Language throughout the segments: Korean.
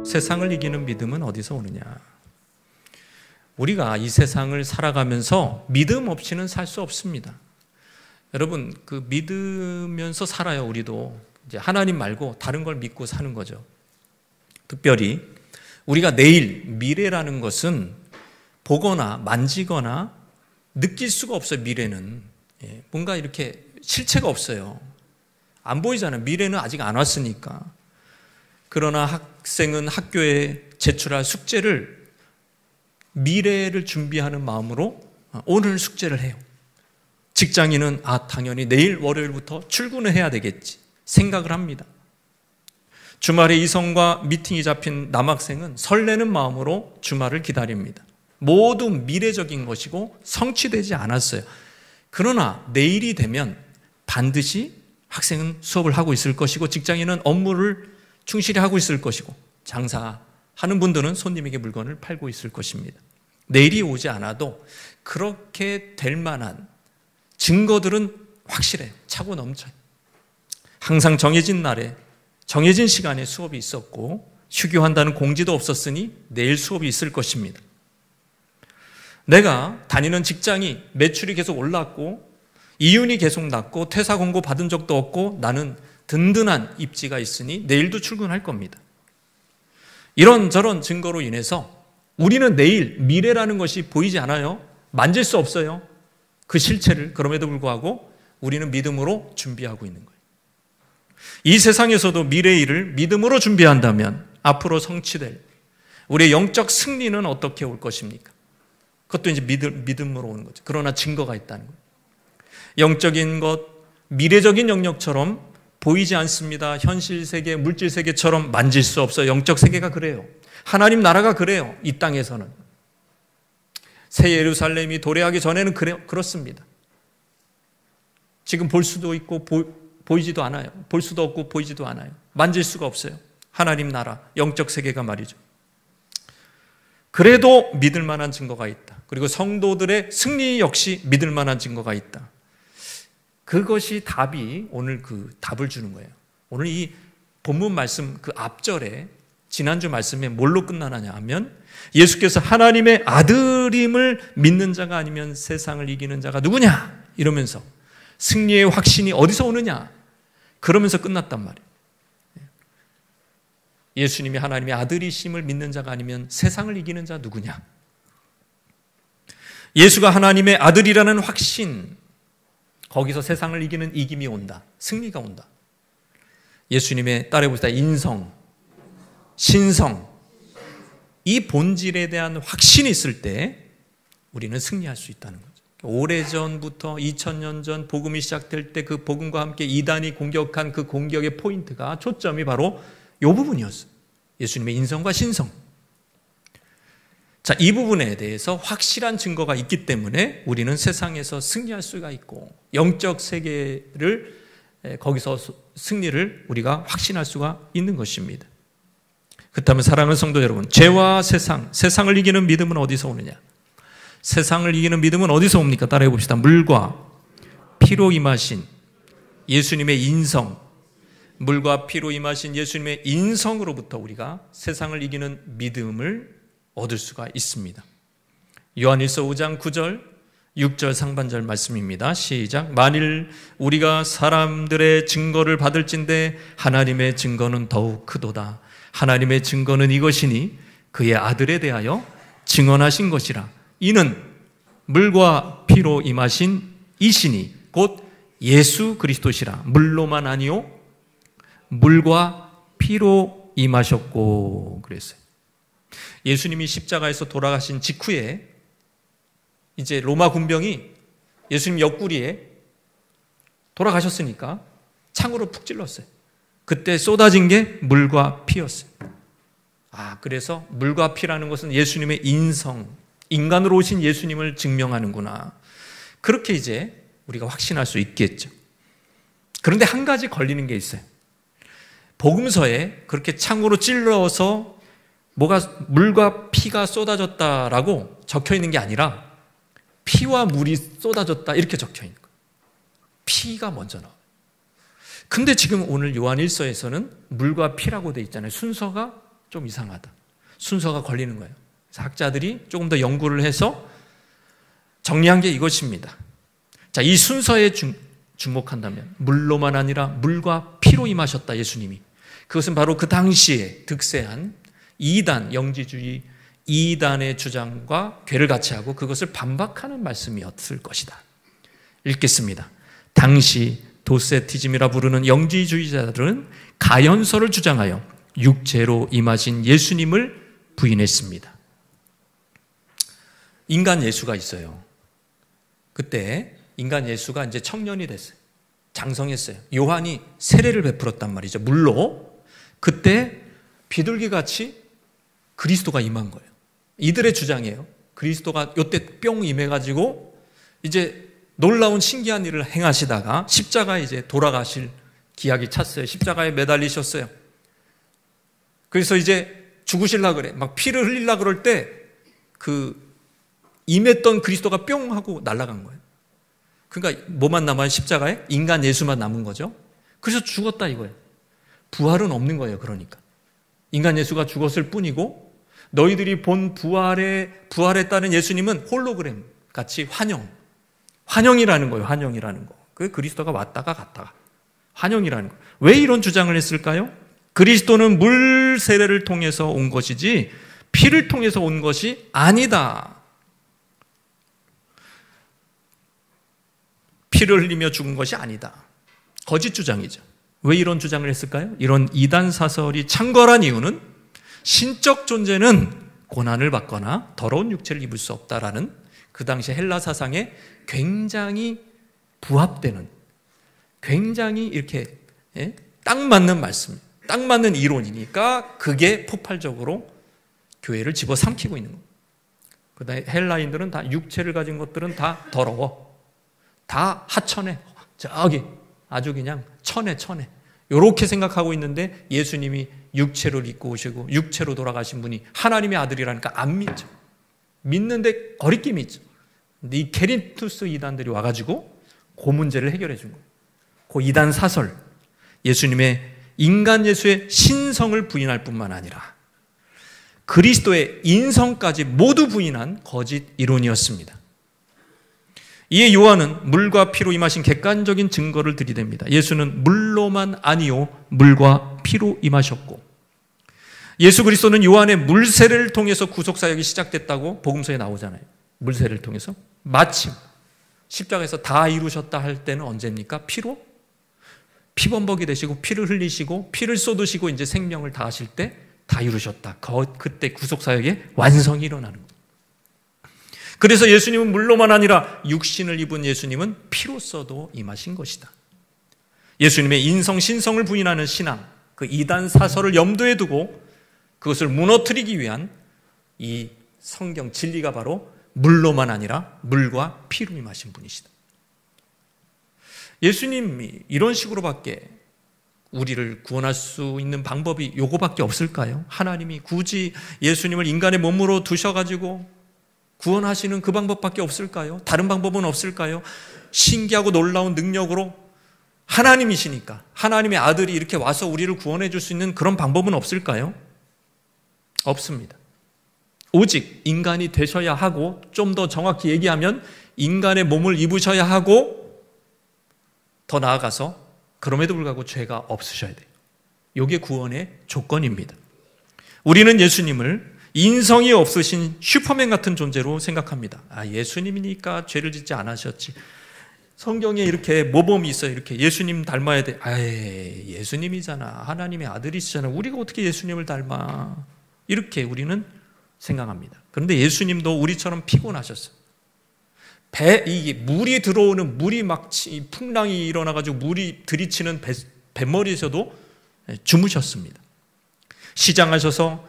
세상을 이기는 믿음은 어디서 오느냐? 우리가 이 세상을 살아가면서 믿음 없이는 살 수 없습니다. 여러분, 그 믿으면서 살아요. 우리도 이제 하나님 말고 다른 걸 믿고 사는 거죠. 특별히 우리가 내일, 미래라는 것은 보거나 만지거나 느낄 수가 없어요. 미래는 뭔가 이렇게 실체가 없어요. 안 보이잖아요. 미래는 아직 안 왔으니까. 그러나 학생은 학교에 제출할 숙제를 미래를 준비하는 마음으로 오늘 숙제를 해요. 직장인은 당연히 내일 월요일부터 출근을 해야 되겠지 생각을 합니다. 주말에 이성과 미팅이 잡힌 남학생은 설레는 마음으로 주말을 기다립니다. 모두 미래적인 것이고 성취되지 않았어요. 그러나 내일이 되면 반드시 학생은 수업을 하고 있을 것이고 직장인은 업무를 충실히 하고 있을 것이고 장사하는 분들은 손님에게 물건을 팔고 있을 것입니다. 내일이 오지 않아도 그렇게 될 만한 증거들은 확실해요. 차고 넘쳐요. 항상 정해진 날에 정해진 시간에 수업이 있었고 휴교한다는 공지도 없었으니 내일 수업이 있을 것입니다. 내가 다니는 직장이 매출이 계속 올랐고 이윤이 계속 났고 퇴사 공고 받은 적도 없고 나는 든든한 입지가 있으니 내일도 출근할 겁니다. 이런저런 증거로 인해서 우리는 내일 미래라는 것이 보이지 않아요. 만질 수 없어요. 그 실체를. 그럼에도 불구하고 우리는 믿음으로 준비하고 있는 거예요. 이 세상에서도 미래의 일을 믿음으로 준비한다면 앞으로 성취될 우리의 영적 승리는 어떻게 올 것입니까? 그것도 이제 믿음으로 오는 거죠. 그러나 증거가 있다는 거예요. 영적인 것, 미래적인 영역처럼 보이지 않습니다. 현실 세계, 물질 세계처럼 만질 수 없어요. 영적 세계가 그래요. 하나님 나라가 그래요. 이 땅에서는. 새 예루살렘이 도래하기 전에는 그렇습니다. 지금 볼 수도 있고 보이지도 않아요. 볼 수도 없고 보이지도 않아요. 만질 수가 없어요. 하나님 나라, 영적 세계가 말이죠. 그래도 믿을 만한 증거가 있다. 그리고 성도들의 승리 역시 믿을 만한 증거가 있다. 그것이 답이 오늘 그 답을 주는 거예요. 오늘 이 본문 말씀 그 앞절에 지난주 말씀에 뭘로 끝나느냐 하면 예수께서 하나님의 아들임을 믿는 자가 아니면 세상을 이기는 자가 누구냐? 이러면서 승리의 확신이 어디서 오느냐? 그러면서 끝났단 말이에요. 예수님이 하나님의 아들이심을 믿는 자가 아니면 세상을 이기는 자 누구냐? 예수가 하나님의 아들이라는 확신, 거기서 세상을 이기는 이김이 온다. 승리가 온다. 예수님의 따라해봅시다. 인성, 신성, 이 본질에 대한 확신이 있을 때 우리는 승리할 수 있다는 거죠. 오래전부터 2000년 전 복음이 시작될 때 그 복음과 함께 이단이 공격한 그 공격의 포인트가 초점이 바로 이 부분이었어요. 예수님의 인성과 신성. 자, 이 부분에 대해서 확실한 증거가 있기 때문에 우리는 세상에서 승리할 수가 있고 영적 세계를 거기서 승리를 우리가 확신할 수가 있는 것입니다. 그렇다면 사랑하는 성도 여러분, 죄와 세상을 이기는 믿음은 어디서 오느냐? 세상을 이기는 믿음은 어디서 옵니까? 따라해 봅시다. 물과 피로 임하신 예수님의 인성, 물과 피로 임하신 예수님의 인성으로부터 우리가 세상을 이기는 믿음을 얻을 수가 있습니다. 요한일서 5장 9절, 6절 상반절 말씀입니다. 시작. 만일 우리가 사람들의 증거를 받을진대 하나님의 증거는 더욱 크도다. 하나님의 증거는 이것이니 그의 아들에 대하여 증언하신 것이라. 이는 물과 피로 임하신 이신이 곧 예수 그리스도시라. 물로만 아니요 물과 피로 임하셨고 그랬어요. 예수님이 십자가에서 돌아가신 직후에 이제 로마 군병이 예수님 옆구리에 돌아가셨으니까 창으로 푹 찔렀어요. 그때 쏟아진 게 물과 피였어요. 그래서 물과 피라는 것은 예수님의 인성, 인간으로 오신 예수님을 증명하는구나. 그렇게 이제 우리가 확신할 수 있겠죠. 그런데 한 가지 걸리는 게 있어요. 복음서에 그렇게 창으로 찔러서 뭐가 물과 피가 쏟아졌다라고 적혀 있는 게 아니라 피와 물이 쏟아졌다 이렇게 적혀 있는 거예요. 피가 먼저 나와요. 근데 지금 오늘 요한 1서에서는 물과 피라고 돼 있잖아요. 순서가 좀 이상하다. 순서가 걸리는 거예요. 그래서 학자들이 조금 더 연구를 해서 정리한 게 이것입니다. 자, 이 순서에 주목한다면 물로만 아니라 물과 피로 임하셨다, 예수님이. 그것은 바로 그 당시에 득세한 이단, 영지주의 이단의 주장과 괴를 같이 하고 그것을 반박하는 말씀이었을 것이다. 읽겠습니다. 당시 도세티즘이라 부르는 영지주의자들은 가연서를 주장하여 육체로 임하신 예수님을 부인했습니다. 인간 예수가 있어요. 그때 인간 예수가 이제 청년이 됐어요. 장성했어요. 요한이 세례를 베풀었단 말이죠. 물로. 그때 비둘기같이 그리스도가 임한 거예요. 이들의 주장이에요. 그리스도가 이때 뿅 임해가지고 이제 놀라운 신기한 일을 행하시다가 십자가에 이제 돌아가실 기약이 찼어요. 십자가에 매달리셨어요. 그래서 이제 죽으실라 그래. 막 피를 흘리려 그럴 때 그 임했던 그리스도가 뿅 하고 날아간 거예요. 그러니까 뭐만 남아요? 십자가에? 인간 예수만 남은 거죠. 그래서 죽었다 이거예요. 부활은 없는 거예요. 그러니까 인간 예수가 죽었을 뿐이고 너희들이 본 부활했다는 예수님은 홀로그램 같이 환영이라는 거예요. 환영이라는 거. 그 그리스도가 왔다가 갔다가 환영이라는 거. 왜 이런 주장을 했을까요? 그리스도는 물 세례를 통해서 온 것이지 피를 통해서 온 것이 아니다. 피를 흘리며 죽은 것이 아니다. 거짓 주장이죠. 왜 이런 주장을 했을까요? 이런 이단 사설이 창궐한 이유는 신적 존재는 고난을 받거나 더러운 육체를 입을 수 없다라는 그 당시 헬라 사상에 굉장히 부합되는, 굉장히 이렇게 딱 맞는 말씀, 딱 맞는 이론이니까 그게 폭발적으로 교회를 집어삼키고 있는 거예요. 그다음에 헬라인들은 다 육체를 가진 것들은 다 더러워. 다 하천해. 저기 아주 그냥 천해. 이렇게 생각하고 있는데 예수님이 육체를 입고 오시고 육체로 돌아가신 분이 하나님의 아들이라니까 안 믿죠. 믿는데 거리낌이 있죠. 근데 이 게린투스 이단들이 와가지고 그 문제를 해결해 준 거예요. 그 이단 사설, 예수님의 인간 예수의 신성을 부인할 뿐만 아니라 그리스도의 인성까지 모두 부인한 거짓 이론이었습니다. 이에 요한은 물과 피로 임하신 객관적인 증거를 들이댑니다. 예수는 물로만 아니요 물과 피로 임하셨고 예수 그리스도는 요한의 물세례를 통해서 구속사역이 시작됐다고 복음서에 나오잖아요. 물세례를 통해서 마침 십자가에서 다 이루셨다 할 때는 언제입니까? 피로? 피범벅이 되시고 피를 흘리시고 피를 쏟으시고 이제 생명을 다하실 때 다 이루셨다. 그때 구속사역의 완성이 일어나는 거예요. 그래서 예수님은 물로만 아니라 육신을 입은 예수님은 피로써도 임하신 것이다. 예수님의 인성, 신성을 부인하는 신앙, 그 이단 사설을 염두에 두고 그것을 무너뜨리기 위한 이 성경 진리가 바로 물로만 아니라 물과 피로 임하신 분이시다. 예수님이 이런 식으로밖에 우리를 구원할 수 있는 방법이 요거밖에 없을까요? 하나님이 굳이 예수님을 인간의 몸으로 두셔가지고 구원하시는 그 방법밖에 없을까요? 다른 방법은 없을까요? 신기하고 놀라운 능력으로 하나님이시니까 하나님의 아들이 이렇게 와서 우리를 구원해 줄 수 있는 그런 방법은 없을까요? 없습니다. 오직 인간이 되셔야 하고 좀 더 정확히 얘기하면 인간의 몸을 입으셔야 하고 더 나아가서 그럼에도 불구하고 죄가 없으셔야 돼요. 이게 구원의 조건입니다. 우리는 예수님을 인성이 없으신 슈퍼맨 같은 존재로 생각합니다. 예수님이니까 죄를 짓지 않으셨지. 성경에 이렇게 모범이 있어요. 이렇게 예수님 닮아야 돼. 예수님이잖아. 하나님의 아들이시잖아. 우리가 어떻게 예수님을 닮아? 이렇게 우리는 생각합니다. 그런데 예수님도 우리처럼 피곤하셨어요. 이게 물이 들어오는 물이 막 풍랑이 일어나가지고 물이 들이치는 뱃머리에서도 주무셨습니다. 시장하셔서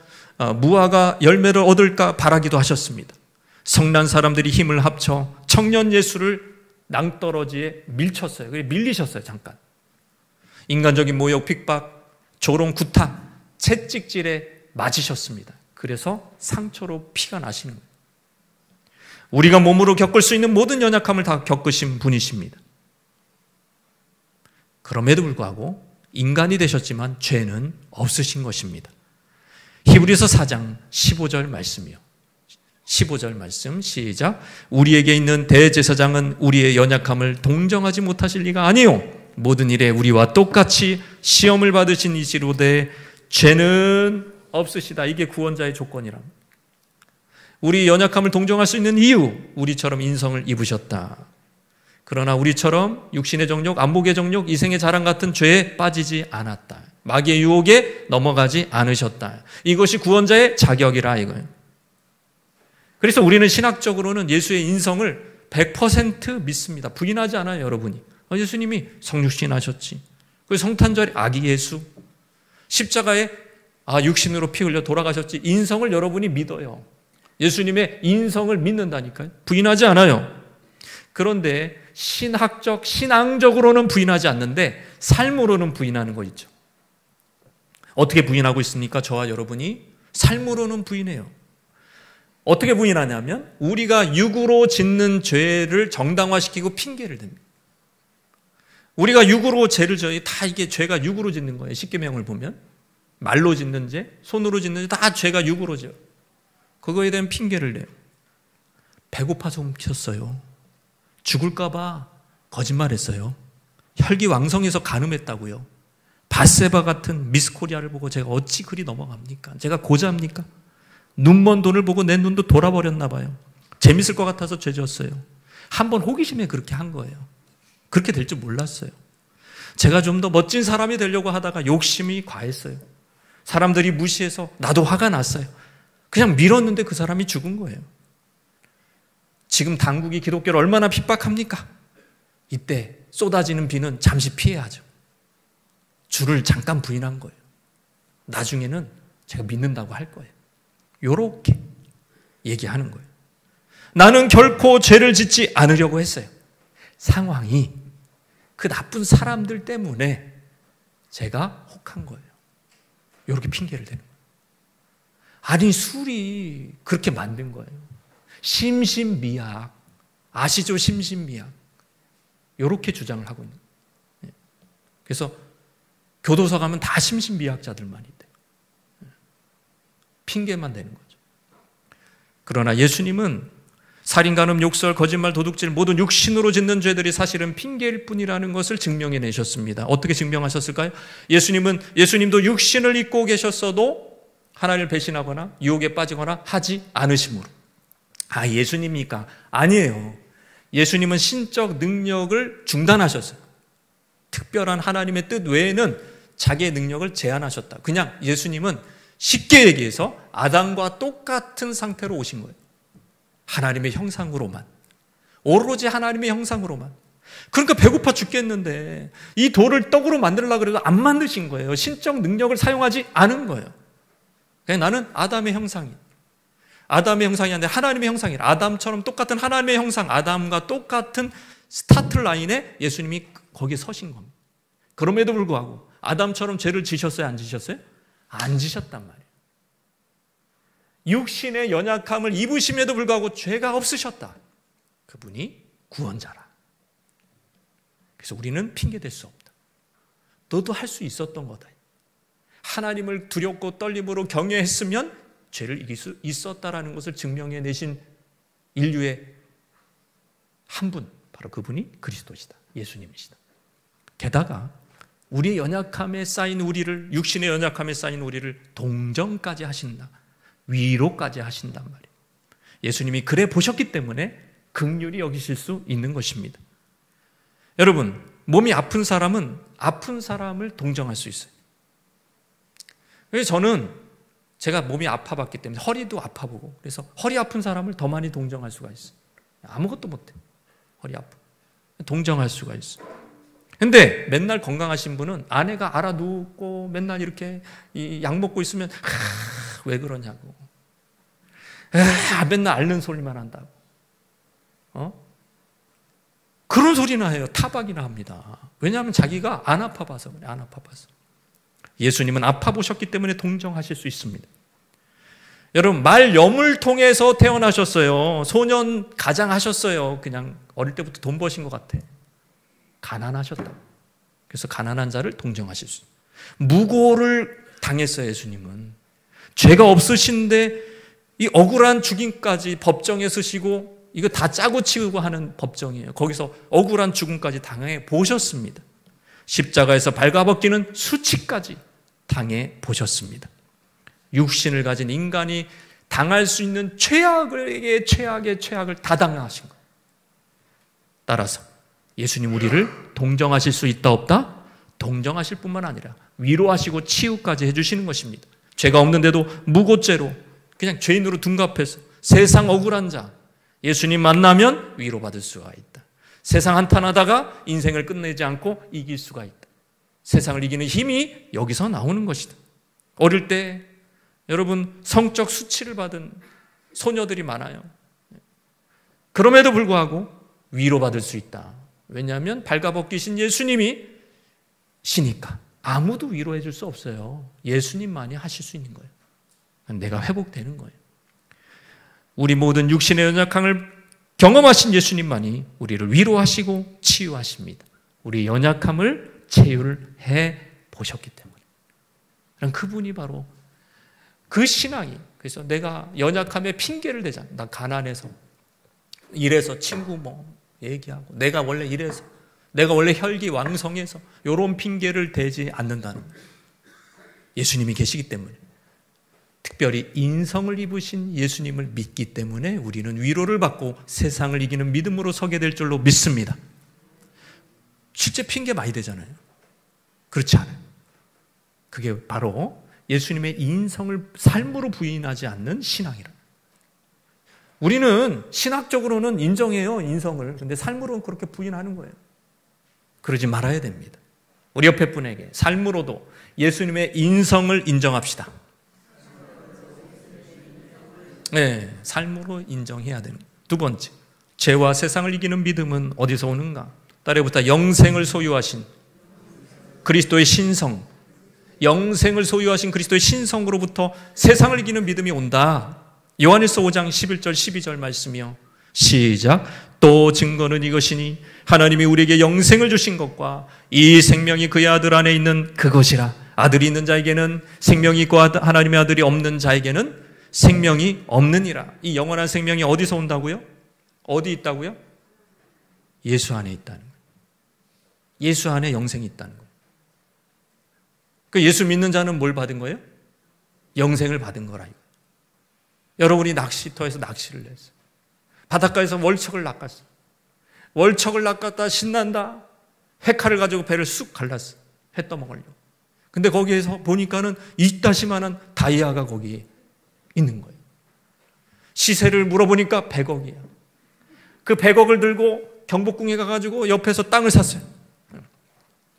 무화과 열매를 얻을까 바라기도 하셨습니다. 성난 사람들이 힘을 합쳐 청년 예수를 낭떠러지에 밀쳤어요. 밀리셨어요. 잠깐. 인간적인 모욕, 핍박, 조롱, 구타, 채찍질에 맞으셨습니다. 그래서 상처로 피가 나시는 거예요. 우리가 몸으로 겪을 수 있는 모든 연약함을 다 겪으신 분이십니다. 그럼에도 불구하고 인간이 되셨지만 죄는 없으신 것입니다. 히브리서 4장 15절 말씀이요. 15절 말씀 시작. 우리에게 있는 대제사장은 우리의 연약함을 동정하지 못하실 리가 아니요 모든 일에 우리와 똑같이 시험을 받으신 이시로되 죄는 없으시다. 이게 구원자의 조건이랍니다. 우리 연약함을 동정할 수 있는 이유, 우리처럼 인성을 입으셨다. 그러나 우리처럼 육신의 정욕, 안목의 정욕, 이생의 자랑 같은 죄에 빠지지 않았다. 마귀의 유혹에 넘어가지 않으셨다. 이것이 구원자의 자격이라 이거예요. 그래서 우리는 신학적으로는 예수의 인성을 100% 믿습니다. 부인하지 않아요, 여러분이. 예수님이 성육신하셨지. 그 성탄절에 아기 예수, 십자가에 육신으로 피 흘려 돌아가셨지. 인성을 여러분이 믿어요. 예수님의 인성을 믿는다니까요. 부인하지 않아요. 그런데 신학적, 신앙적으로는 부인하지 않는데 삶으로는 부인하는 거 있죠. 어떻게 부인하고 있습니까? 저와 여러분이 삶으로는 부인해요. 어떻게 부인하냐면 우리가 육으로 짓는 죄를 정당화시키고 핑계를 댑니다. 우리가 육으로 죄를 져요. 다 이게 죄가 육으로 짓는 거예요. 십계명을 보면 말로 짓는 죄, 손으로 짓는 죄 다 죄가 육으로 져요. 그거에 대한 핑계를 내요. 배고파서 훔쳤어요. 죽을까 봐 거짓말했어요. 혈기왕성해서 간음했다고요. 밧세바 같은 미스코리아를 보고 제가 어찌 그리 넘어갑니까? 제가 고자입니까? 눈먼 돈을 보고 내 눈도 돌아버렸나 봐요. 재밌을 것 같아서 죄 졌어요. 한번 호기심에 그렇게 한 거예요. 그렇게 될 줄 몰랐어요. 제가 좀 더 멋진 사람이 되려고 하다가 욕심이 과했어요. 사람들이 무시해서 나도 화가 났어요. 그냥 밀었는데 그 사람이 죽은 거예요. 지금 당국이 기독교를 얼마나 핍박합니까? 이때 쏟아지는 비는 잠시 피해야죠. 주를 잠깐 부인한 거예요. 나중에는 제가 믿는다고 할 거예요. 요렇게 얘기하는 거예요. 나는 결코 죄를 짓지 않으려고 했어요. 상황이 그 나쁜 사람들 때문에 제가 혹한 거예요. 요렇게 핑계를 대는 거예요. 아니 술이 그렇게 만든 거예요. 심신미약. 아시죠? 심신미약. 요렇게 주장을 하고 있는 거예요. 그래서 교도소 가면 다 심신미약자들만 있대요. 핑계만 대는 거죠. 그러나 예수님은 살인, 간음, 욕설, 거짓말, 도둑질 모든 육신으로 짓는 죄들이 사실은 핑계일 뿐이라는 것을 증명해 내셨습니다. 어떻게 증명하셨을까요? 예수님도 육신을 입고 계셨어도 하나님을 배신하거나 유혹에 빠지거나 하지 않으심으로. 예수님입니까? 아니에요. 예수님은 신적 능력을 중단하셨어요. 특별한 하나님의 뜻 외에는 자기의 능력을 제한하셨다. 그냥 예수님은 쉽게 얘기해서 아담과 똑같은 상태로 오신 거예요. 하나님의 형상으로만. 오로지 하나님의 형상으로만. 그러니까 배고파 죽겠는데 이 돌을 떡으로 만들려고 그래도 안 만드신 거예요. 신적 능력을 사용하지 않은 거예요. 그냥 나는 아담의 형상이. 아담의 형상이 아니라 하나님의 형상이라. 아담처럼 똑같은 하나님의 형상, 아담과 똑같은 스타트 라인에 예수님이 거기에 서신 겁니다. 그럼에도 불구하고 아담처럼 죄를 지셨어요? 안 지셨어요? 안 지셨단 말이에요. 육신의 연약함을 입으심에도 불구하고 죄가 없으셨다. 그분이 구원자라. 그래서 우리는 핑계댈 수 없다. 너도 할 수 있었던 거다. 하나님을 두렵고 떨림으로 경외했으면 죄를 이길 수 있었다라는 것을 증명해 내신 인류의 한 분, 바로 그분이 그리스도시다. 예수님이시다. 게다가 우리의 연약함에 쌓인 우리를, 육신의 연약함에 쌓인 우리를 동정까지 하신다. 위로까지 하신단 말이에요. 예수님이 그래 보셨기 때문에 긍휼히 여기실 수 있는 것입니다. 여러분, 몸이 아픈 사람은 아픈 사람을 동정할 수 있어요. 그래서 저는 제가 몸이 아파봤기 때문에 허리도 아파보고 그래서 허리 아픈 사람을 더 많이 동정할 수가 있어요. 아무것도 못해. 허리 아파. 동정할 수가 있어요. 근데 맨날 건강하신 분은 아내가 알아 누웠고 맨날 이렇게 약 먹고 있으면 왜 그러냐고. 맨날 앓는 소리만 한다고. 그런 소리나 해요. 타박이나 합니다. 왜냐하면 자기가 안 아파봐서 그래. 안 아파봐서. 예수님은 아파보셨기 때문에 동정하실 수 있습니다. 여러분, 말염을 통해서 태어나셨어요. 소년 가장하셨어요. 그냥 어릴 때부터 돈 버신 것 같아. 가난하셨다. 그래서 가난한 자를 동정하실 수 있어요. 무고를 당했어요. 예수님은. 죄가 없으신데 이 억울한 죽임까지 법정에 서시고 이거 다 짜고 치우고 하는 법정이에요. 거기서 억울한 죽음까지 당해 보셨습니다. 십자가에서 발가벗기는 수치까지 당해 보셨습니다. 육신을 가진 인간이 당할 수 있는 최악의 최악을 다 당하신 거예요. 따라서 예수님 우리를 동정하실 수 있다 없다? 동정하실 뿐만 아니라 위로하시고 치유까지 해주시는 것입니다. 죄가 없는데도 무고죄로 그냥 죄인으로 둔갑해서 세상 억울한 자 예수님 만나면 위로받을 수가 있다. 세상 한탄하다가 인생을 끝내지 않고 이길 수가 있다. 세상을 이기는 힘이 여기서 나오는 것이다. 어릴 때 여러분 성적 수치를 받은 소녀들이 많아요. 그럼에도 불구하고 위로받을 수 있다. 왜냐하면 발가벗기신 예수님이 시니까 아무도 위로해 줄 수 없어요. 예수님만이 하실 수 있는 거예요. 내가 회복되는 거예요. 우리 모든 육신의 연약함을 경험하신 예수님만이 우리를 위로하시고 치유하십니다. 우리 연약함을 치유를 해 보셨기 때문에. 그럼 그분이 바로 그 신앙이, 그래서 내가 연약함에 핑계를 대잖아. 나 가난해서, 이래서 친구 뭐 얘기하고, 내가 원래 이래서, 내가 원래 혈기왕성해서 이런 핑계를 대지 않는다는 거예요. 예수님이 계시기 때문에. 특별히 인성을 입으신 예수님을 믿기 때문에 우리는 위로를 받고 세상을 이기는 믿음으로 서게 될 줄로 믿습니다. 실제 핑계 많이 대잖아요. 그렇지 않아요. 그게 바로 예수님의 인성을 삶으로 부인하지 않는 신앙이라. 우리는 신학적으로는 인정해요, 인성을. 근데 삶으로는 그렇게 부인하는 거예요. 그러지 말아야 됩니다. 우리 옆에 분에게 삶으로도 예수님의 인성을 인정합시다. 네, 삶으로 인정해야 되는. 두 번째, 죄와 세상을 이기는 믿음은 어디서 오는가? 따라해보다 영생을 소유하신 그리스도의 신성, 영생을 소유하신 그리스도의 신성으로부터 세상을 이기는 믿음이 온다. 요한일서 5장 11절 12절 말씀이요. 시작. 또 증거는 이것이니 하나님이 우리에게 영생을 주신 것과 이 생명이 그의 아들 안에 있는 그것이라. 아들이 있는 자에게는 생명이 있고 하나님의 아들이 없는 자에게는 생명이 없느니라. 이 영원한 생명이 어디서 온다고요? 어디 있다고요? 예수 안에 있다는 거예요. 예수 안에 영생이 있다는 거예요. 그 예수 믿는 자는 뭘 받은 거예요? 영생을 받은 거라. 여러분이 낚시터에서 낚시를 했어요. 바닷가에서 월척을 낚았어요. 월척을 낚았다 신난다. 회칼을 가지고 배를 쑥 갈랐어. 회 떠먹으려고. 근데 거기에서 보니까는 이따시만한 다이아가 거기에 있는 거예요. 시세를 물어보니까 100억이야. 그 100억을 들고 경복궁에 가가지고 옆에서 땅을 샀어요.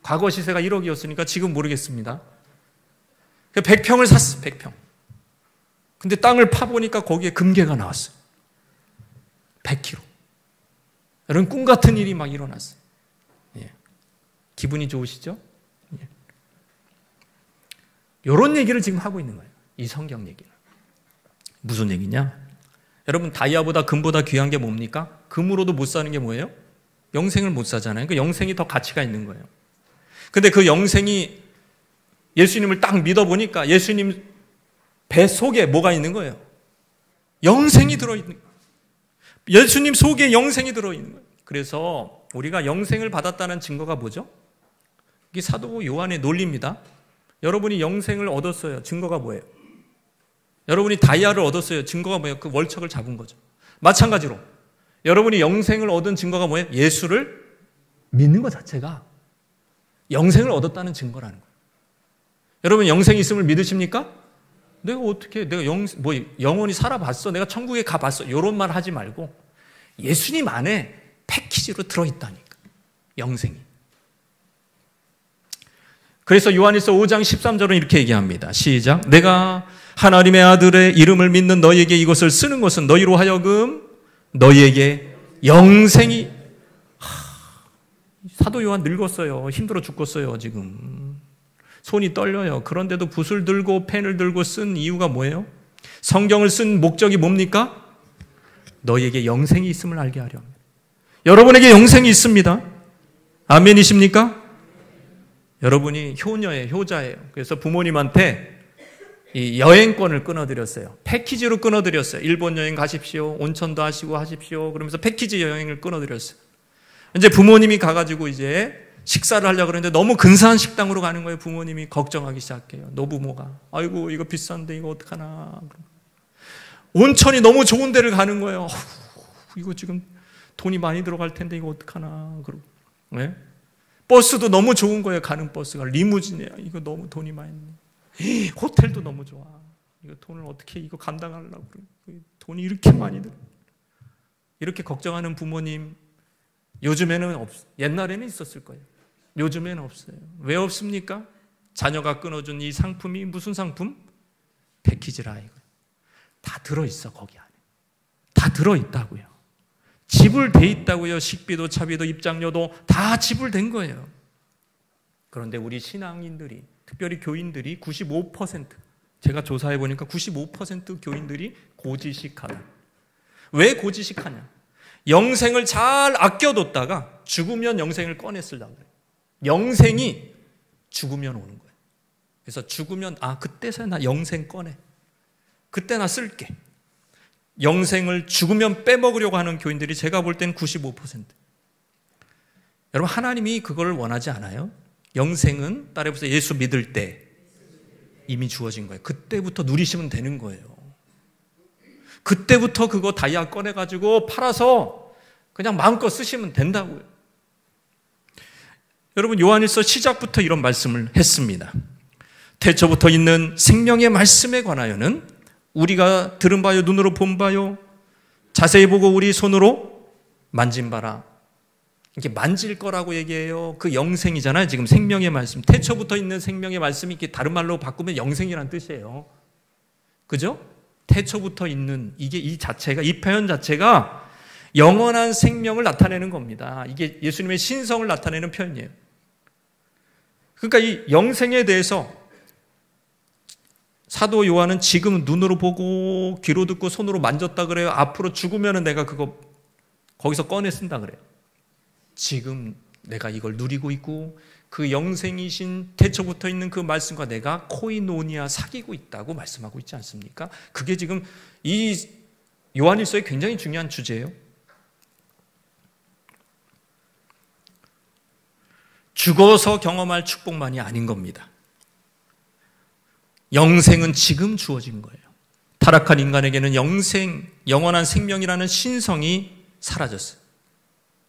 과거 시세가 1억이었으니까 지금 모르겠습니다. 100평을 샀어, 100평. 근데 땅을 파보니까 거기에 금괴가 나왔어요. 100kg. 여러분, 꿈 같은 일이 막 일어났어요. 예. 기분이 좋으시죠? 예. 이런 얘기를 지금 하고 있는 거예요. 이 성경 얘기를. 무슨 얘기냐? 여러분, 다이아보다 금보다 귀한 게 뭡니까? 금으로도 못 사는 게 뭐예요? 영생을 못 사잖아요. 그 영생이 더 가치가 있는 거예요. 근데 그 영생이 예수님을 딱 믿어보니까 예수님 배 속에 뭐가 있는 거예요? 영생이 들어있는 거예요. 예수님 속에 영생이 들어있는 거예요. 그래서 우리가 영생을 받았다는 증거가 뭐죠? 이게 사도 요한의 논리입니다. 여러분이 영생을 얻었어요. 증거가 뭐예요? 여러분이 다이아를 얻었어요. 증거가 뭐예요? 그 월척을 잡은 거죠. 마찬가지로 여러분이 영생을 얻은 증거가 뭐예요? 예수를 믿는 것 자체가 영생을 얻었다는 증거라는 거예요. 여러분 영생이 있음을 믿으십니까? 내가 어떻게 내가 영원히 살아봤어. 내가 천국에 가봤어. 이런 말 하지 말고 예수님 안에 패키지로 들어있다니까. 영생이. 그래서 요한일서 5장 13절은 이렇게 얘기합니다. 시작. 내가 하나님의 아들의 이름을 믿는 너희에게 이것을 쓰는 것은 너희로 하여금 너희에게 영생이. 사도 요한 늙었어요. 힘들어 죽겠어요. 지금 손이 떨려요. 그런데도 붓을 들고 펜을 들고 쓴 이유가 뭐예요? 성경을 쓴 목적이 뭡니까? 너희에게 영생이 있음을 알게 하려 합니다. 여러분에게 영생이 있습니다. 아멘이십니까? 여러분이 효녀예요. 효자예요. 그래서 부모님한테 이 여행권을 끊어드렸어요. 패키지로 끊어드렸어요. 일본 여행 가십시오. 온천도 하시고 하십시오. 그러면서 패키지 여행을 끊어드렸어요. 이제 부모님이 가가지고 이제 식사를 하려고 그러는데 너무 근사한 식당으로 가는 거예요. 부모님이 걱정하기 시작해요. 노부모가. 아이고 이거 비싼데 이거 어떡하나. 온천이 너무 좋은 데를 가는 거예요. 이거 지금 돈이 많이 들어갈 텐데 이거 어떡하나. 그러고. 네? 버스도 너무 좋은 거예요. 가는 버스가 리무진이에요. 이거 너무 돈이 많이 네. 호텔도 너무 좋아. 이거 돈을 어떻게 이거 감당하려고 그래. 돈이 이렇게 많이 들어. 이렇게 걱정하는 부모님 요즘에는 옛날에는 있었을 거예요. 요즘에는 없어요. 왜 없습니까? 자녀가 끊어준 이 상품이 무슨 상품? 패키지라 이거. 다 들어있어 거기 안에. 다 들어있다고요. 지불돼 있다고요. 식비도 차비도 입장료도 다 지불된 거예요. 그런데 우리 신앙인들이 특별히 교인들이 95% 제가 조사해 보니까 95% 교인들이 고지식하다. 왜 고지식하냐? 영생을 잘 아껴뒀다가 죽으면 영생을 꺼내 쓰려고 그래요. 영생이 죽으면 오는 거예요. 그래서 죽으면 그때서야 나 영생 꺼내. 그때 나 쓸게. 영생을 죽으면 빼먹으려고 하는 교인들이 제가 볼 때는 95%. 여러분 하나님이 그걸 원하지 않아요? 영생은 따라해보세요. 예수 믿을 때 이미 주어진 거예요. 그때부터 누리시면 되는 거예요. 그때부터 그거 다이아 꺼내가지고 팔아서 그냥 마음껏 쓰시면 된다고요. 여러분 요한일서 시작부터 이런 말씀을 했습니다. 태초부터 있는 생명의 말씀에 관하여는 우리가 들은 바요 눈으로 본 바요 자세히 보고 우리 손으로 만진 바라. 이렇게 만질 거라고 얘기해요. 그 영생이잖아요. 지금 생명의 말씀. 태초부터 있는 생명의 말씀이 이렇게 다른 말로 바꾸면 영생이란 뜻이에요. 그죠? 태초부터 있는 이게 이 자체가 이 표현 자체가 영원한 생명을 나타내는 겁니다. 이게 예수님의 신성을 나타내는 표현이에요. 그러니까 이 영생에 대해서 사도 요한은 지금 눈으로 보고 귀로 듣고 손으로 만졌다 그래요. 앞으로 죽으면 내가 그거 거기서 꺼내 쓴다 그래요. 지금 내가 이걸 누리고 있고 그 영생이신 태초부터 있는 그 말씀과 내가 코이노니아 사귀고 있다고 말씀하고 있지 않습니까? 그게 지금 이 요한일서의 굉장히 중요한 주제예요. 죽어서 경험할 축복만이 아닌 겁니다. 영생은 지금 주어진 거예요. 타락한 인간에게는 영원한 생명이라는 신성이 사라졌어요.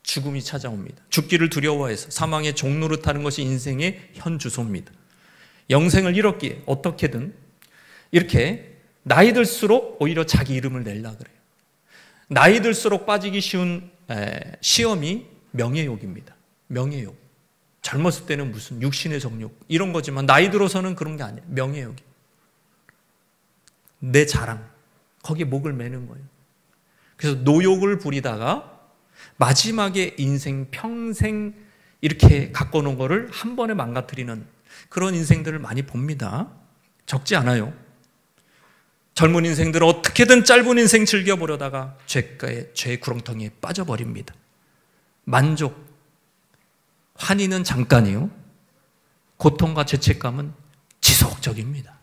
죽음이 찾아옵니다. 죽기를 두려워해서 사망의 종노릇하는 것이 인생의 현 주소입니다. 영생을 잃었기에 어떻게든 이렇게 나이 들수록 오히려 자기 이름을 내려고 그래요. 나이 들수록 빠지기 쉬운 시험이 명예욕입니다. 명예욕. 젊었을 때는 무슨 육신의 정욕 이런 거지만 나이 들어서는 그런 게 아니에요. 명예욕이. 내 자랑. 거기에 목을 매는 거예요. 그래서 노욕을 부리다가 마지막에 인생 평생 이렇게 갖고 놓은 거를 한 번에 망가뜨리는 그런 인생들을 많이 봅니다. 적지 않아요. 젊은 인생들은 어떻게든 짧은 인생 즐겨보려다가 죄 구렁텅이에 빠져버립니다. 만족, 환희는 잠깐이요. 고통과 죄책감은 지속적입니다.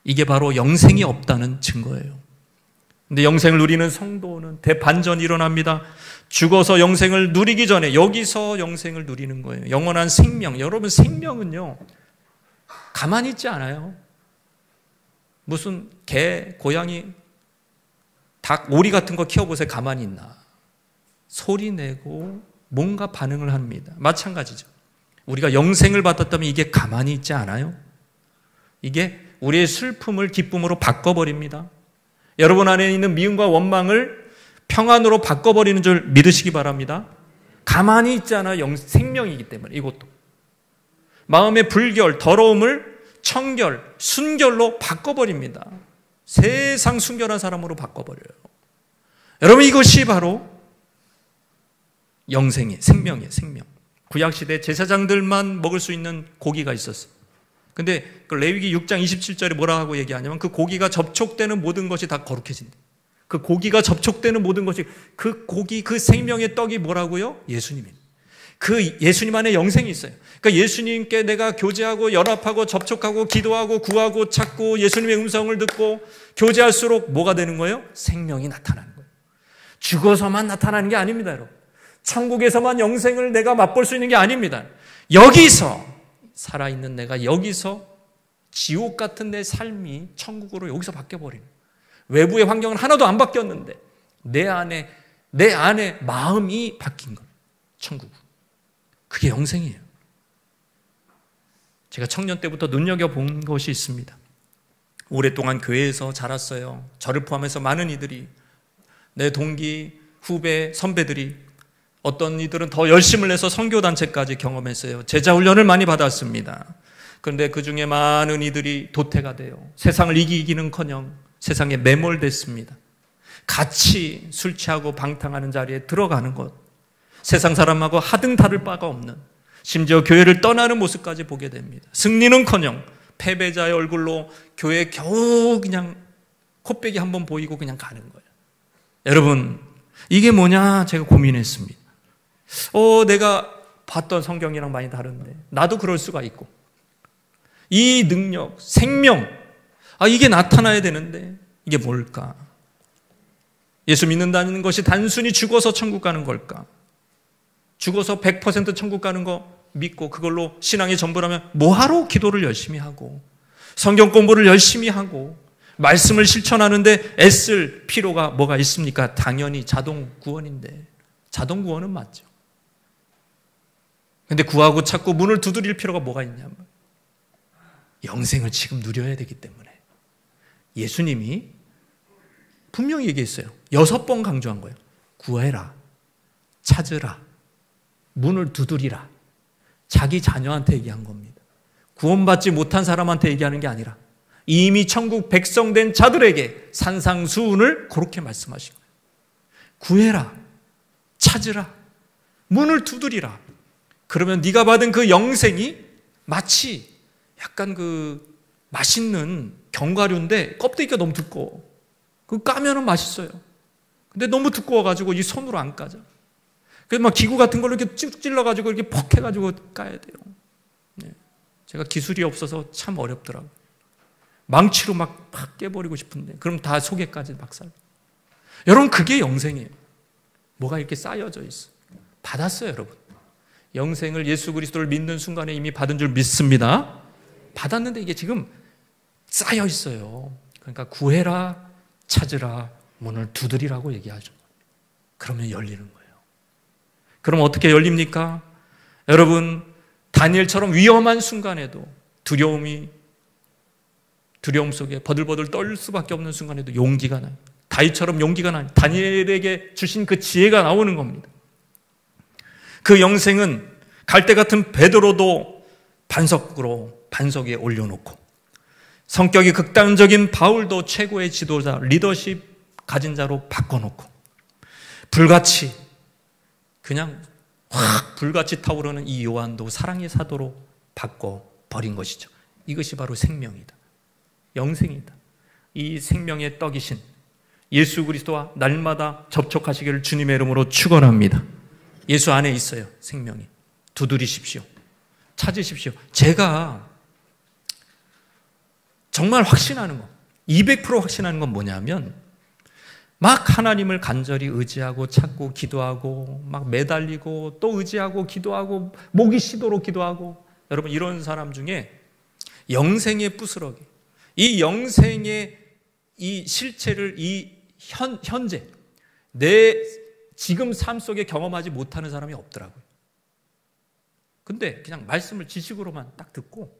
이게 바로 영생이 없다는 증거예요. 근데 영생을 누리는 성도는 대반전이 일어납니다. 죽어서 영생을 누리기 전에 여기서 영생을 누리는 거예요. 영원한 생명. 여러분 생명은요. 가만히 있지 않아요. 무슨 개, 고양이, 닭, 오리 같은 거 키워보세요. 가만히 있나. 소리 내고 뭔가 반응을 합니다. 마찬가지죠. 우리가 영생을 받았다면 이게 가만히 있지 않아요. 이게 우리의 슬픔을 기쁨으로 바꿔버립니다. 여러분 안에 있는 미움과 원망을 평안으로 바꿔버리는 줄 믿으시기 바랍니다. 가만히 있지 않아요. 생명이기 때문에 이것도. 마음의 불결, 더러움을 청결, 순결로 바꿔버립니다. 세상 순결한 사람으로 바꿔버려요. 여러분 이것이 바로 영생의 생명이에요. 생명. 구약시대 제사장들만 먹을 수 있는 고기가 있었어요. 근데 그 레위기 6장 27절에 뭐라 하고 얘기하냐면 그 고기가 접촉되는 모든 것이 다 거룩해진다. 그 고기가 접촉되는 모든 것이 그 고기, 그 생명의 떡이 뭐라고요? 예수님입니다. 그 예수님 안에 영생이 있어요. 그러니까 예수님께 내가 교제하고 연합하고 접촉하고 기도하고 구하고 찾고 예수님의 음성을 듣고 교제할수록 뭐가 되는 거예요? 생명이 나타나는 거예요. 죽어서만 나타나는 게 아닙니다, 여러분. 천국에서만 영생을 내가 맛볼 수 있는 게 아닙니다. 여기서 살아있는 내가 여기서 지옥 같은 내 삶이 천국으로 여기서 바뀌어버리는 거예요. 외부의 환경은 하나도 안 바뀌었는데 내 안에 마음이 바뀐 거예요. 천국으로. 그게 영생이에요. 제가 청년 때부터 눈여겨본 것이 있습니다. 오랫동안 교회에서 자랐어요. 저를 포함해서 많은 이들이, 내 동기, 후배, 선배들이 어떤 이들은 더 열심을 내서 선교단체까지 경험했어요. 제자훈련을 많이 받았습니다. 그런데 그 중에 많은 이들이 도태가 돼요. 세상을 이기기는커녕 세상에 매몰됐습니다. 같이 술 취하고 방탕하는 자리에 들어가는 것, 세상 사람하고 하등 다를 바가 없는, 심지어 교회를 떠나는 모습까지 보게 됩니다. 승리는커녕 패배자의 얼굴로 교회에 겨우 그냥 코빼기 한번 보이고 그냥 가는 거예요. 여러분, 이게 뭐냐 제가 고민했습니다. 내가 봤던 성경이랑 많이 다른데 나도 그럴 수가 있고, 이 능력, 생명, 이게 나타나야 되는데 이게 뭘까? 예수 믿는다는 것이 단순히 죽어서 천국 가는 걸까? 죽어서 100% 천국 가는 거 믿고 그걸로 신앙의 전부라면 뭐하러 기도를 열심히 하고 성경 공부를 열심히 하고 말씀을 실천하는데 애쓸 필요가 뭐가 있습니까? 당연히 자동 구원인데, 자동 구원은 맞죠. 근데 구하고 찾고 문을 두드릴 필요가 뭐가 있냐면, 영생을 지금 누려야 되기 때문에. 예수님이 분명히 얘기했어요. 6번 강조한 거예요. 구해라, 찾으라, 문을 두드리라. 자기 자녀한테 얘기한 겁니다. 구원받지 못한 사람한테 얘기하는 게 아니라 이미 천국 백성된 자들에게 산상수훈을 그렇게 말씀하신 거예요. 구해라, 찾으라, 문을 두드리라. 그러면 네가 받은 그 영생이 마치 약간 그 맛있는 견과류인데 껍데기가 너무 두꺼워. 그거 까면은 맛있어요. 근데 너무 두꺼워가지고 이 손으로 안 까져. 그래서 막 기구 같은 걸로 이렇게 쭉 찔러가지고 이렇게 퍽 해가지고 까야 돼요. 네. 제가 기술이 없어서 참 어렵더라고요. 망치로 막 깨버리고 싶은데 그럼 다 속에까지 박살. 여러분, 그게 영생이에요. 뭐가 이렇게 쌓여져 있어. 받았어요, 여러분. 영생을 예수 그리스도를 믿는 순간에 이미 받은 줄 믿습니다. 받았는데 이게 지금 쌓여 있어요. 그러니까 구해라, 찾으라, 문을 두드리라고 얘기하죠. 그러면 열리는 거예요. 그럼 어떻게 열립니까? 여러분, 다니엘처럼 위험한 순간에도 두려움 속에 버들버들 떨 수밖에 없는 순간에도 용기가 나요. 다윗처럼 용기가 나요. 다니엘에게 주신 그 지혜가 나오는 겁니다. 그 영생은 갈대 같은 베드로도 반석에 올려놓고, 성격이 극단적인 바울도 최고의 지도자, 리더십 가진 자로 바꿔놓고, 불같이 그냥 확 불같이 타오르는 이 요한도 사랑의 사도로 바꿔버린 것이죠. 이것이 바로 생명이다. 영생이다. 이 생명의 떡이신 예수 그리스도와 날마다 접촉하시기를 주님의 이름으로 축원합니다. 예수 안에 있어요, 생명이. 두드리십시오. 찾으십시오. 제가 정말 확신하는 거, 200% 확신하는 건 뭐냐면, 막 하나님을 간절히 의지하고 찾고 기도하고 막 매달리고 또 의지하고 기도하고 목이 쉬도록 기도하고, 여러분, 이런 사람 중에 영생의 부스러기, 이 영생의 이 실체를 이 현재 내 지금 삶 속에 경험하지 못하는 사람이 없더라고요. 근데 그냥 말씀을 지식으로만 딱 듣고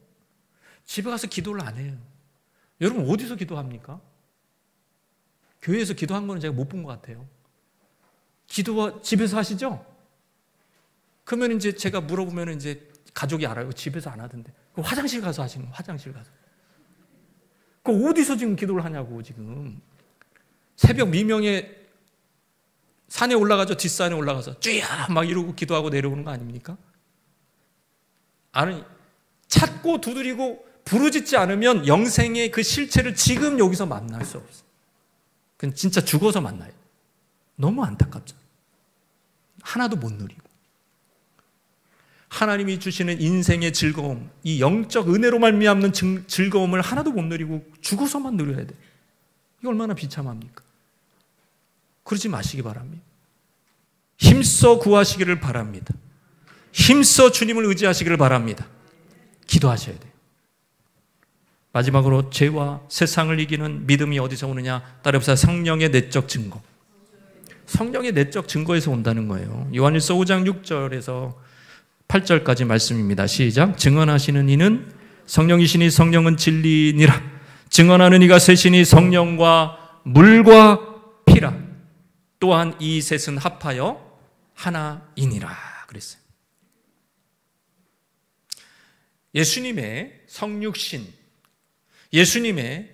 집에 가서 기도를 안 해요. 여러분, 어디서 기도합니까? 교회에서 기도한 거는 제가 못 본 것 같아요. 기도 집에서 하시죠? 그러면 이제 제가 물어보면 이제 가족이 알아요. 집에서 안 하던데. 화장실 가서 하시는 거예요. 화장실 가서. 그 어디서 지금 기도를 하냐고. 지금 새벽 미명에 산에 올라가죠. 뒷산에 올라가서 쥐야 막 이러고 기도하고 내려오는 거 아닙니까? 아니, 찾고 두드리고 부르짖지 않으면 영생의 그 실체를 지금 여기서 만날 수 없어요. 그건 진짜 죽어서 만나요. 너무 안타깝죠. 하나도 못 누리고. 하나님이 주시는 인생의 즐거움, 이 영적 은혜로 말미암는 즐거움을 하나도 못 누리고 죽어서만 누려야 돼. 이게 얼마나 비참합니까? 그러지 마시기 바랍니다. 힘써 구하시기를 바랍니다. 힘써 주님을 의지하시기를 바랍니다. 기도하셔야 돼요. 마지막으로 죄와 세상을 이기는 믿음이 어디서 오느냐? 따라해보세요. 성령의 내적 증거. 성령의 내적 증거에서 온다는 거예요. 요한일서 5장 6절에서 8절까지 말씀입니다. 시작. 증언하시는 이는 성령이시니 성령은 진리니라. 증언하는 이가 셋이니 성령과 물과 피라. 또한 이 셋은 합하여 하나이니라 그랬어요. 예수님의 성육신, 예수님의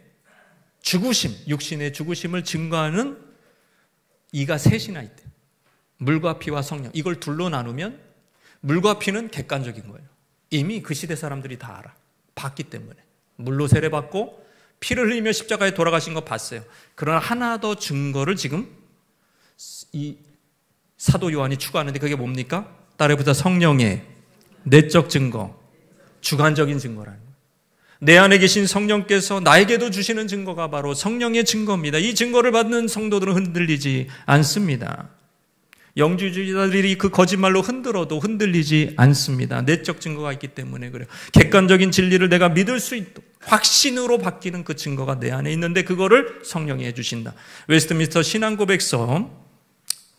죽으심, 육신의 죽으심을 증거하는 이가 셋이나 있대. 물과 피와 성령. 이걸 둘로 나누면 물과 피는 객관적인 거예요. 이미 그 시대 사람들이 다 알아. 봤기 때문에. 물로 세례받고 피를 흘리며 십자가에 돌아가신 거 봤어요. 그러나 하나 더 증거를 지금 이 사도 요한이 추구하는데 그게 뭡니까? 따라해보자. 성령의 내적 증거, 주관적인 증거라는 거예요. 내 안에 계신 성령께서 나에게도 주시는 증거가 바로 성령의 증거입니다. 이 증거를 받는 성도들은 흔들리지 않습니다. 영주주의자들이 그 거짓말로 흔들어도 흔들리지 않습니다. 내적 증거가 있기 때문에 그래요. 객관적인 진리를 내가 믿을 수 있도록 확신으로 바뀌는 그 증거가 내 안에 있는데 그거를 성령이 해주신다. 웨스트민스터 신앙고백서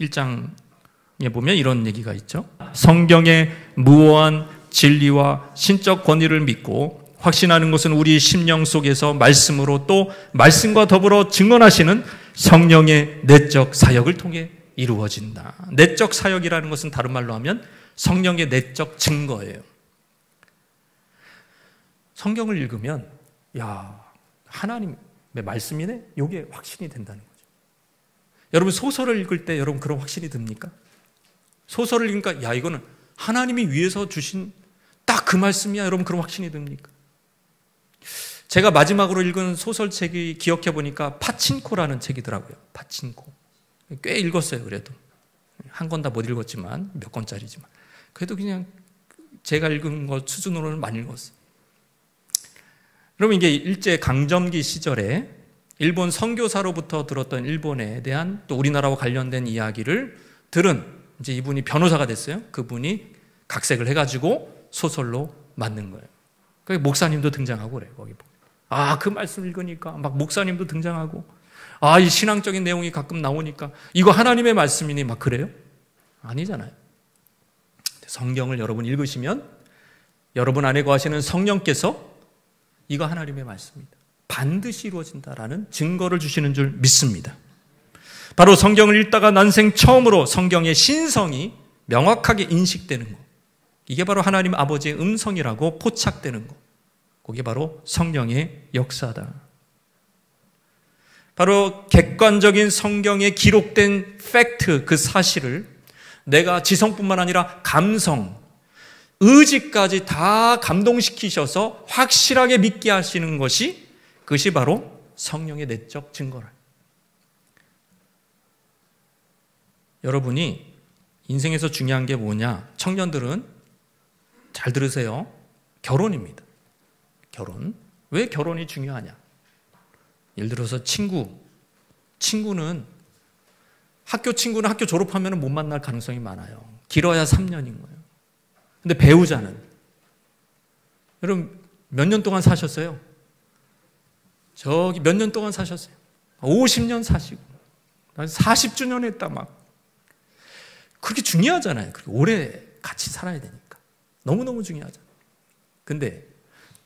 1장에 보면 이런 얘기가 있죠. 성경의 무오한 진리와 신적 권위를 믿고 확신하는 것은 우리 심령 속에서 말씀으로 또 말씀과 더불어 증언하시는 성령의 내적 사역을 통해 이루어진다. 내적 사역이라는 것은 다른 말로 하면 성령의 내적 증거예요. 성경을 읽으면 야, 하나님의 말씀이네? 이게 확신이 된다는 거죠. 여러분 소설을 읽을 때 여러분 그런 확신이 듭니까? 소설을 읽으니까 야, 이거는 하나님이 위에서 주신 딱 그 말씀이야. 여러분 그런 확신이 듭니까? 제가 마지막으로 읽은 소설책이 기억해 보니까 파친코라는 책이더라고요. 파친코. 꽤 읽었어요. 그래도 한 권 다 못 읽었지만 몇 권짜리지만 그래도 그냥 제가 읽은 것 수준으로는 많이 읽었어요. 그러면 이게 일제 강점기 시절에 일본 선교사로부터 들었던 일본에 대한 또 우리나라와 관련된 이야기를 들은 이제 이분이 변호사가 됐어요. 그분이 각색을 해가지고 소설로 만든 거예요. 그 목사님도 등장하고 그래요. 거기 보면. 아, 그 말씀 읽으니까 막 목사님도 등장하고 아, 이 신앙적인 내용이 가끔 나오니까 이거 하나님의 말씀이니 막 그래요? 아니잖아요. 성경을 여러분 읽으시면 여러분 안에 거하시는 성령께서 이거 하나님의 말씀입니다. 반드시 이루어진다라는 증거를 주시는 줄 믿습니다. 바로 성경을 읽다가 난생 처음으로 성경의 신성이 명확하게 인식되는 것. 이게 바로 하나님 아버지의 음성이라고 포착되는 것. 그게 바로 성령의 역사다. 바로 객관적인 성경에 기록된 팩트, 그 사실을 내가 지성뿐만 아니라 감성, 의지까지 다 감동시키셔서 확실하게 믿게 하시는 것이 그것이 바로 성령의 내적 증거라. 여러분이 인생에서 중요한 게 뭐냐? 청년들은 잘 들으세요. 결혼입니다. 결혼. 왜 결혼이 중요하냐? 예를 들어서 친구는 학교 졸업하면 못 만날 가능성이 많아요. 길어야 3년인 거예요. 근데 배우자는 여러분 몇 년 동안 사셨어요? 저기 몇 년 동안 사셨어요? 50년 사시고 40주년 했다 막. 그렇게 중요하잖아요. 그렇게 오래 같이 살아야 되니까. 너무너무 중요하잖아요. 근데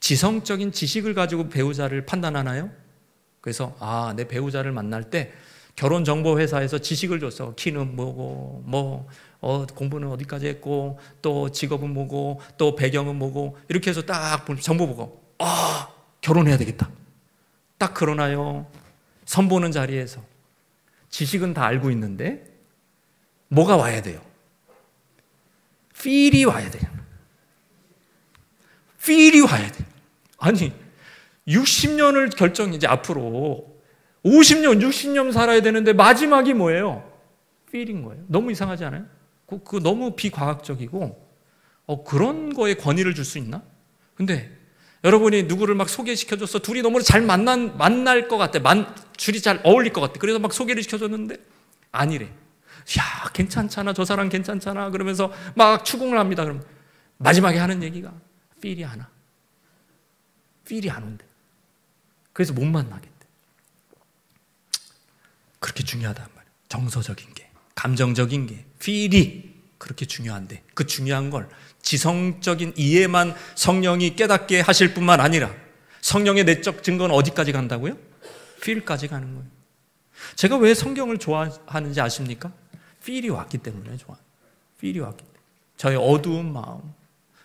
지성적인 지식을 가지고 배우자를 판단하나요? 그래서 내 배우자를 만날 때 결혼정보회사에서 지식을 줬어. 키는 뭐고 공부는 어디까지 했고 또 직업은 뭐고 또 배경은 뭐고 이렇게 해서 딱 정보 보고 결혼해야 되겠다. 딱 그러나요? 선보는 자리에서 지식은 다 알고 있는데 뭐가 와야 돼요? 필이 와야 돼요. 필이 와야 돼요. 아니 60년을 이제 앞으로 50년, 60년 살아야 되는데 마지막이 뭐예요? 필인 거예요. 너무 이상하지 않아요? 그거 너무 비과학적이고 그런 거에 권위를 줄 수 있나? 근데 여러분이 누구를 막 소개시켜줘서 둘이 너무 잘 만날 것 같아. 둘이 잘 어울릴 것 같아. 그래서 막 소개를 시켜줬는데 아니래. 야, 괜찮잖아. 저 사람 괜찮잖아. 그러면서 막 추궁을 합니다. 그럼 마지막에 하는 얘기가 필이 안 와. 필이 안 온대. 그래서 못 만나겠대. 그렇게 중요하단 말이에요. 정서적인 게, 감정적인 게, 필이 그렇게 중요한데 그 중요한 걸 지성적인 이해만 성령이 깨닫게 하실 뿐만 아니라 성령의 내적 증거는 어디까지 간다고요? 필까지 가는 거예요. 제가 왜 성경을 좋아하는지 아십니까? 필이 왔기 때문에 좋아요. 필이 왔기 때문에. 저의 어두운 마음,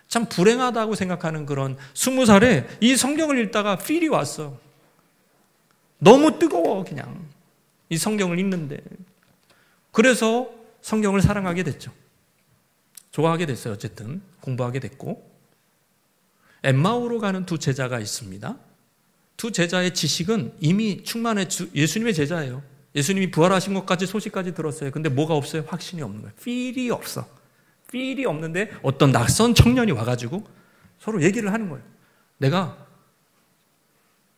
참 불행하다고 생각하는 그런 20살에 이 성경을 읽다가 필이 왔어. 너무 뜨거워 그냥 이 성경을 읽는데. 그래서 성경을 사랑하게 됐죠. 좋아하게 됐어요. 어쨌든 공부하게 됐고, 엠마오로 가는 두 제자가 있습니다. 두 제자의 지식은 이미 충만해. 예수님의 제자예요. 예수님이 부활하신 것까지 소식까지 들었어요. 근데 뭐가 없어요? 확신이 없는 거예요. 필이 없어. 필이 없는데 어떤 낯선 청년이 와가지고 서로 얘기를 하는 거예요. 내가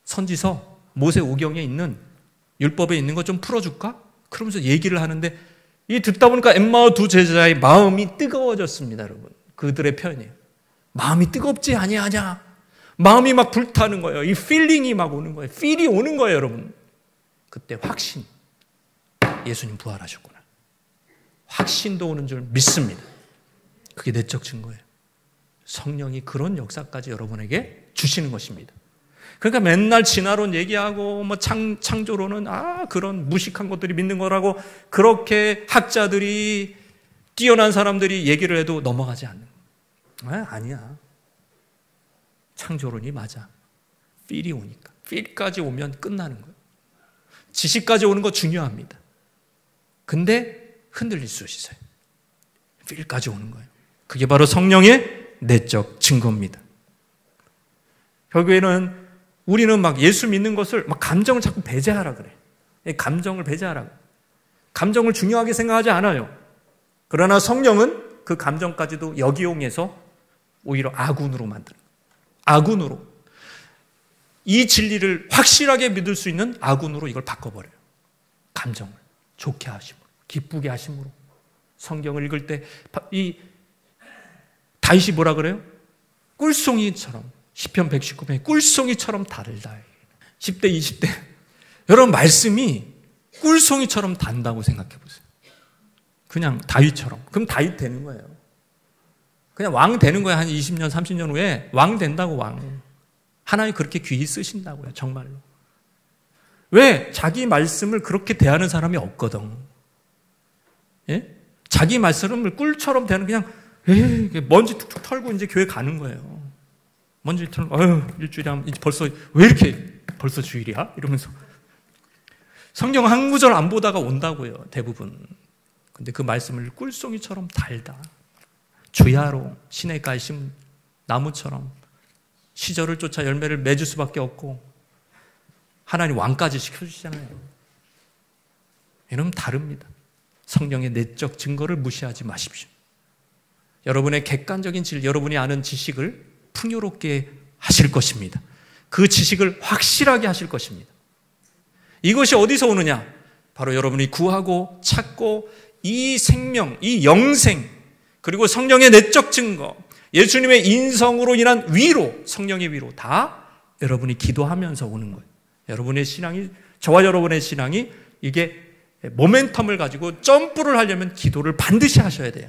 선지서 모세오경에 있는 율법에 있는 거 좀 풀어줄까? 그러면서 얘기를 하는데 이 듣다 보니까 엠마오 두 제자의 마음이 뜨거워졌습니다. 여러분, 그들의 표현이에요. 마음이 뜨겁지 아니하냐? 마음이 막 불타는 거예요. 이 필링이 막 오는 거예요. 필이 오는 거예요. 여러분, 그때 확신, 예수님 부활하셨구나. 확신도 오는 줄 믿습니다. 그게 내적 증거예요. 성령이 그런 역사까지 여러분에게 주시는 것입니다. 그러니까 맨날 진화론 얘기하고 뭐 창조론은 그런 무식한 것들이 믿는 거라고 그렇게 학자들이, 뛰어난 사람들이 얘기를 해도 넘어가지 않는 거예요. 아니야. 창조론이 맞아. 필이 오니까. 필까지 오면 끝나는 거예요. 지식까지 오는 거 중요합니다. 근데 흔들릴 수 있어요. 필까지 오는 거예요. 그게 바로 성령의 내적 증거입니다. 결국에는 우리는 막 예수 믿는 것을 막 감정을 자꾸 배제하라 그래. 감정을 배제하라고. 감정을 중요하게 생각하지 않아요. 그러나 성령은 그 감정까지도 역이용해서 오히려 아군으로 만드는 거예요. 아군으로. 이 진리를 확실하게 믿을 수 있는 아군으로 이걸 바꿔버려요. 감정을 좋게 하심으로, 기쁘게 하심으로. 성경을 읽을 때 이 다윗이 뭐라 그래요? 꿀송이처럼, 시편 119편에 꿀송이처럼 달다. 10대, 20대. 여러분, 말씀이 꿀송이처럼 단다고 생각해 보세요. 그냥 다윗처럼. 그럼 다윗 되는 거예요. 그냥 왕 되는 거예요. 한 20년, 30년 후에 왕 된다고, 왕. 하나님 그렇게 귀히 쓰신다고요. 정말로. 왜? 자기 말씀을 그렇게 대하는 사람이 없거든. 예? 자기 말씀을 꿀처럼 대하는, 그냥 먼지 툭툭 털고 이제 교회 가는 거예요. 먼지 털고, 일주일에 하면 이제 벌써 왜 이렇게 벌써 주일이야? 이러면서 성경 한 구절 안 보다가 온다고요. 대부분. 근데 그 말씀을 꿀송이처럼 달다. 주야로 시냇가에 심은 나무처럼 시절을 쫓아 열매를 맺을 수밖에 없고 하나님 왕까지 시켜주시잖아요. 이러면 다릅니다. 성령의 내적 증거를 무시하지 마십시오. 여러분의 객관적인 진리, 여러분이 아는 지식을 풍요롭게 하실 것입니다. 그 지식을 확실하게 하실 것입니다. 이것이 어디서 오느냐? 바로 여러분이 구하고 찾고 이 생명, 이 영생, 그리고 성령의 내적 증거, 예수님의 인성으로 인한 위로, 성령의 위로 다 여러분이 기도하면서 오는 거예요. 여러분의 신앙이, 저와 여러분의 신앙이 이게 모멘텀을 가지고 점프를 하려면 기도를 반드시 하셔야 돼요.